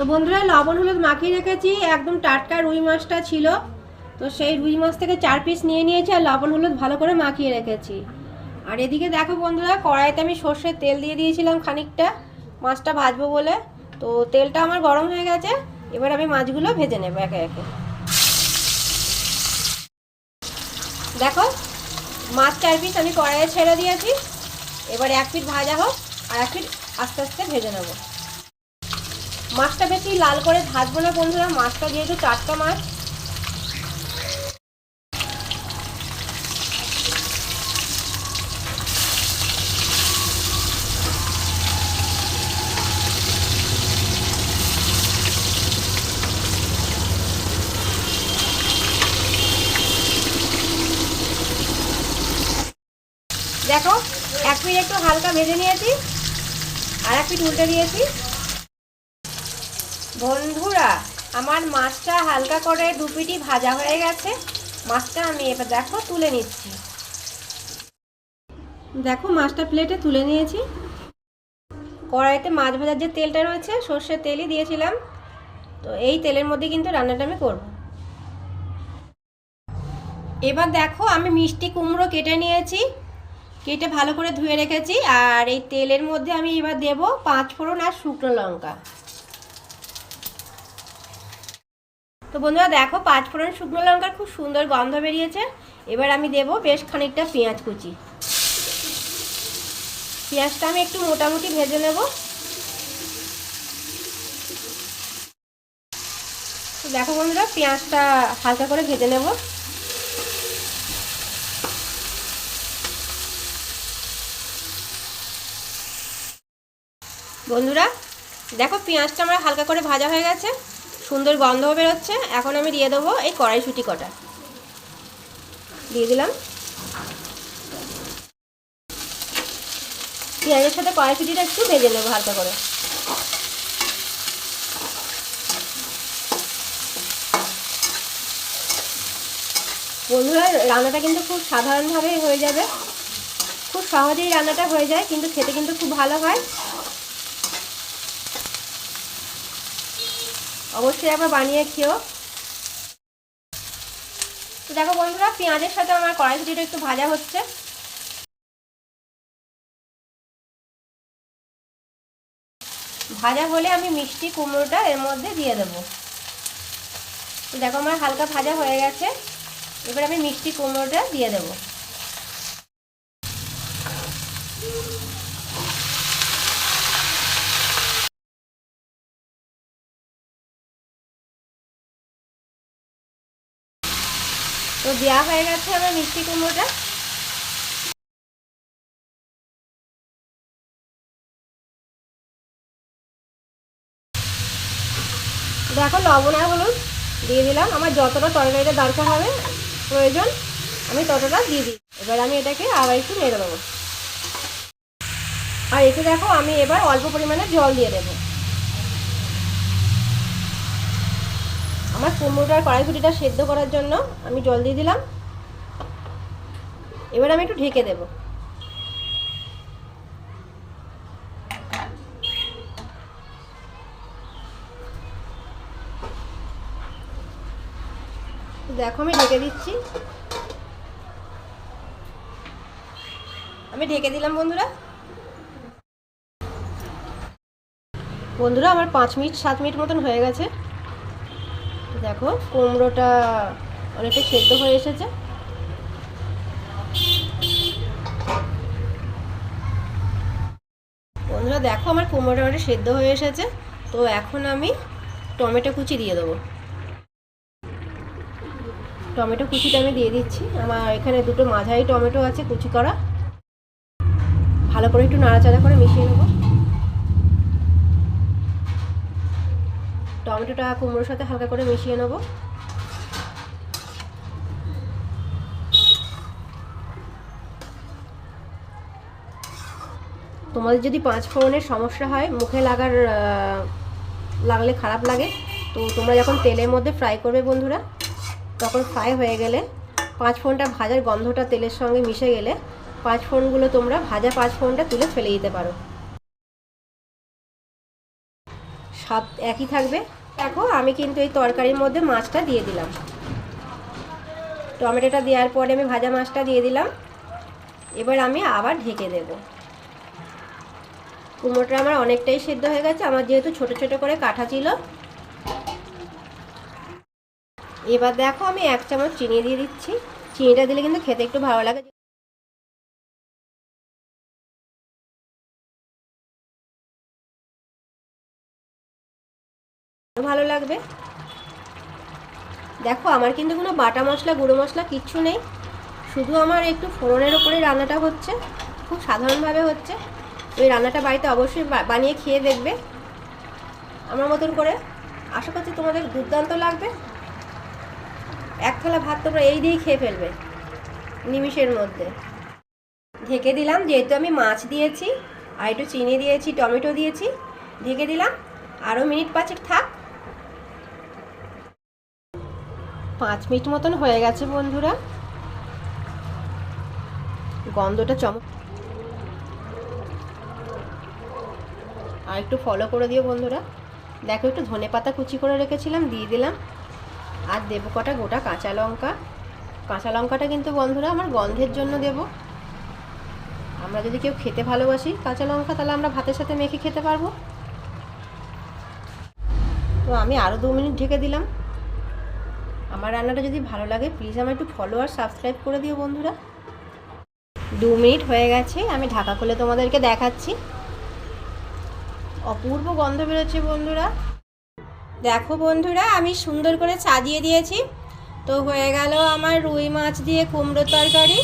তো বন্ধুরা লবণ হলুদ মাখিয়ে রেখেছি, একদম টাটকা রুই মাছটা ছিল। তো সেই রুই মাছ থেকে 4 পিস নিয়ে নিয়েছি আর লবণ হলুদ ভালো করে মাখিয়ে রেখেছি। আর এদিকে দেখো বন্ধুরা, কড়াইতে আমি সর্ষের তেল দিয়ে দিয়েছিলাম খানিকটা মাছটা ভাজবো বলে। তো তেলটা আমার গরম হয়ে গেছে, এবার আমি মাছগুলো ভেজে নেব একে একে। দেখো মাছ 4 পিস আমি কড়াইয়ে ছেড়ে দিয়েছি। এবার 1 পিস ভাজা হোক আর 1 পিস আস্তে আস্তে ভেজে নেব। মাছটা বেশি লাল করে ভাজবো না বন্ধুরা, মাছটা যেহেতু টাটকা মাছ। দেখো 1 পিস একটু হালকা ভেজে নিয়েছি আর 1 পিস উল্টে দিয়েছি। বন্ধুরা আমার মাছটা হালকা করে 2 পিসই ভাজা হয়ে গেছে। মাছটা আমি এবার দেখো তুলে নিচ্ছি। দেখো মাছটা প্লেটে তুলে নিয়েছি। কড়াইতে মাছ ভাজার যে তেলটা রয়েছে সর্ষের তেলই দিয়েছিলাম। তো এই তেলের মধ্যে কিন্তু রান্নাটা আমি করব। এবার দেখো আমি মিষ্টি কুমড়ো কেটে নিয়েছি, কেটে ভালো করে ধুয়ে রেখেছি। আর এই তেলের মধ্যে আমি এবার দেব 5 ফোড়ন আর শুকনো লঙ্কা। তো বন্ধুরা দেখো 5 ফোড়ন শুকনো লঙ্কার খুব সুন্দর গন্ধ বেরিয়েছে। এবার আমি দেব বেশ খানিকটা পেঁয়াজ কুচি। পেঁয়াজটা আমি একটু মোটামুটি ভেজে নেব। তো দেখো বন্ধুরা পেঁয়াজটা হালকা করে ভেজে নেব। বন্ধুরা দেখো পেঁয়াজটা আমার হালকা করে ভাজা হয়ে গেছে, সুন্দর গন্ধ বেরোচ্ছে। এখন আমি দিয়ে দেবো এই কড়াইশুঁটি কটা, দিয়ে দিলাম। পেঁয়াজের সাথে কড়াইশুঁটিটা একটু ভেজে নেবো হালকা করে। বন্ধুরা রান্নাটা কিন্তু খুব সাধারণভাবেই হয়ে যাবে, খুব সহজেই রান্নাটা হয়ে যায়, কিন্তু খেতে কিন্তু খুব ভালো হয়। অবশ্যই একবার বানিয়ে খেও। তো দেখো বন্ধুরা পেঁয়াজের সাথে আমার কড়াইশুঁটিটা একটু ভাজা হচ্ছে। ভাজা হলে আমি মিষ্টি কুমড়োটা এর মধ্যে দিয়ে দেবো। তো দেখো আমার হালকা ভাজা হয়ে গেছে, এবার আমি মিষ্টি কুমড়োটা দিয়ে দেবো। তো দেওয়া হয়ে গেছে আমার মিষ্টি কুমড়োটা। দেখো লবণ আর হলুদ দিয়ে দিলাম, আমার যতটা তরকারিটা দরকার হবে প্রয়োজন আমি ততটা দিয়ে দিই। এবার আমি এটাকে আবার একটু নেড়ে দেবো। আর এতে দেখো আমি এবার অল্প পরিমাণে জল দিয়ে দেবো। আমার কুমড়োটার কড়াইশুঁটিটা সেদ্ধ করার জন্য আমি জল দিয়ে দিলাম। এবার আমি একটু ঢেকে দেবো। দেখো আমি ঢেকে দিচ্ছি, আমি ঢেকে দিলাম। বন্ধুরা বন্ধুরা আমার 5 মিনিট 7 মিনিট মতন হয়ে গেছে। দেখো কুমড়োটা অনেকটা সেদ্ধ হয়ে এসেছে। বন্ধুরা দেখো আমার কুমড়োটা অনেকটা সেদ্ধ হয়ে এসেছে। তো এখন আমি টমেটো কুচি দিয়ে দেবো। টমেটো কুচিটা আমি দিয়ে দিচ্ছি। আমার এখানে দুটো মাঝারি টমেটো আছে কুচি করা। ভালো করে একটু নাড়াচাড়া করে মিশিয়ে নেব। টমেটোটা কুমড়োর সাথে হালকা করে মিশিয়ে নেব। তোমাদের যদি 5 ফোড়নের সমস্যা হয়, মুখে লাগলে খারাপ লাগে, তো তোমরা যখন তেলের মধ্যে ফ্রাই করবে বন্ধুরা, তখন ফ্রাই হয়ে গেলে 5 ফোড়নটা ভাজার গন্ধটা তেলের সঙ্গে মিশে গেলে 5 ফোড়নগুলো তোমরা ভাজা 5 ফোড়নটা তুলে ফেলে দিতে পারো। স্বাদ একই থাকবে। দেখো আমি কিন্তু এই তরকারির মধ্যে মাছটা দিয়ে দিলাম, টমেটোটা দেওয়ার পরে আমি ভাজা মাছটা দিয়ে দিলাম। এবার আমি আবার ঢেকে দেব। কুমড়োটা আমার অনেকটাই সেদ্ধ হয়ে গেছে, আমার যেহেতু ছোট ছোট করে কাটা ছিল। এবার দেখো আমি 1 চামচ চিনি দিয়ে দিচ্ছি। চিনিটা দিলে কিন্তু খেতে একটু ভালো লাগে। ভালো লাগবে। দেখো আমার কিন্তু কোনো বাটা মশলা গুঁড়ো মশলা কিচ্ছু নেই, শুধু আমার একটু ফোড়নের ওপরে রান্নাটা হচ্ছে, খুব সাধারণভাবে হচ্ছে। ওই রান্নাটা বাড়িতে অবশ্যই বানিয়ে খেয়ে দেখবে আমার মতন করে। আশা করছি তোমাদের দুর্দান্ত লাগবে। 1 থালা ভাত তোমরা এই দিয়েই খেয়ে ফেলবে নিমিষের মধ্যে। ঢেকে দিলাম, যেহেতু আমি মাছ দিয়েছি আর একটু চিনি দিয়েছি, টমেটো দিয়েছি, ঢেকে দিলাম। আরও মিনিট 5 থাক। 5 মিনিট মতন হয়ে গেছে বন্ধুরা। গন্ধটা আর একটু ফলো করে দিও বন্ধুরা। দেখো একটু ধনেপাতা কুচি করে রেখেছিলাম, দিয়ে দিলাম। আর দেবো কটা গোটা কাঁচা লঙ্কা। কাঁচা লঙ্কাটা কিন্তু বন্ধুরা আমার গন্ধের জন্য দেব। আমরা যদি কেউ খেতে ভালোবাসি কাঁচা লঙ্কা, তাহলে আমরা ভাতের সাথে মেখে খেতে পারবো। তো আমি আরও 2 মিনিট ঢেকে দিলাম। আমার রান্নাটা যদি ভালো লাগে প্লিজ আমার একটু ফলো আর সাবস্ক্রাইব করে দিও বন্ধুরা। 2 মিনিট হয়ে গেছে, আমি ঢাকা খুলে তোমাদেরকে দেখাচ্ছি। অপূর্ব গন্ধ বেরোচ্ছে বন্ধুরা। দেখো বন্ধুরা আমি সুন্দর করে সাজিয়ে দিয়েছি। তো হয়ে গেল আমার রুই মাছ দিয়ে কুমড়োর তরকারি।